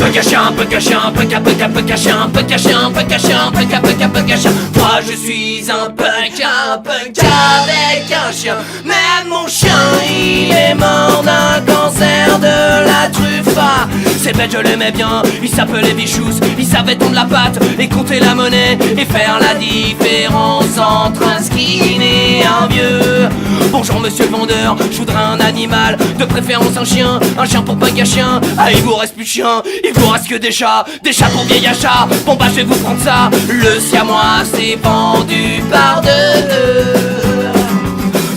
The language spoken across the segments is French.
Moi je suis un punk avec un chien. Même mon chien il est mort d'un cancer de la truffe. C'est bête, je l'aimais bien, il s'appelait Bichous. Il savait tondre la patte et compter la monnaie et faire la différence entre un skin et un vieux. Bonjour monsieur le vendeur, je voudrais un animal, de préférence un chien pour punk à chien. Ah il vous reste plus de chiens, il vous reste que des chats pour vieil achat. Bon bah je vais vous prendre ça, le siamois s'est vendu par deux.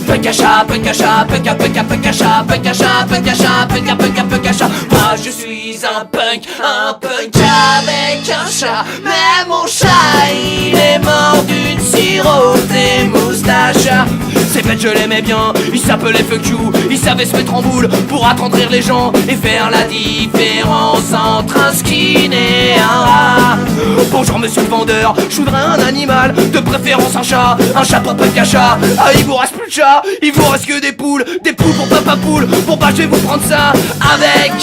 Punk à chat, punk à chat, punk à punk à punk à chat, punk à chat, punk à chat, punk à punk à punk à chat. Moi je suis un punk avec un chat. Mais mon chat il est mort d'une cirrhose des moustaches. C'est bête, je l'aimais bien, il s'appelait Fuck You. Il savait se mettre en boule pour attendrir les gens et faire la différence entre un skin et un rat. Bonjour monsieur le vendeur, je voudrais un animal, de préférence un chat pour punk à chat. Ah il vous reste plus de chat, il vous reste que des poules pour papa poule. Bon bah je vais vous prendre ça avec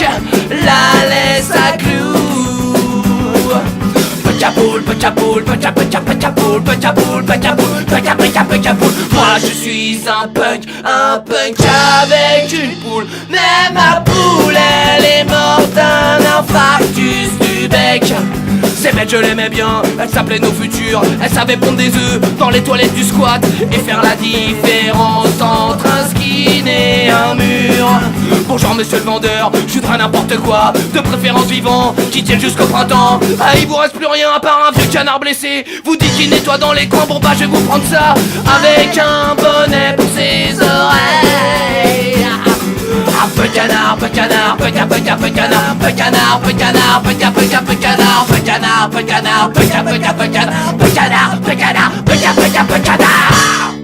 la laisse à clous. Moi je suis un punk avec une poule. Mais ma poule elle est morte d'un infarctus du bec. C'est bête, je l'aimais bien, elle s'appelait Nos Futurs. Elle savait pondre des œufs dans les toilettes du squat et faire la différence entre un skin et un mur. Bonjour monsieur le vendeur, je voudrais n'importe quoi, de préférence vivant, qui tienne jusqu'au printemps. Ah il vous reste plus rien à part un vieux canard blessé. Vous dites qu'il nettoie dans les coins, bon bah je vais vous prendre ça avec un bonnet pour ses oreilles. Peu canard, peu canard, peu canard, peu canard, peu canard, peu canard, peu canard, peu canard, peu canard, peu canard, peu canard, peu canard, peu canard, peu canard, peu canard,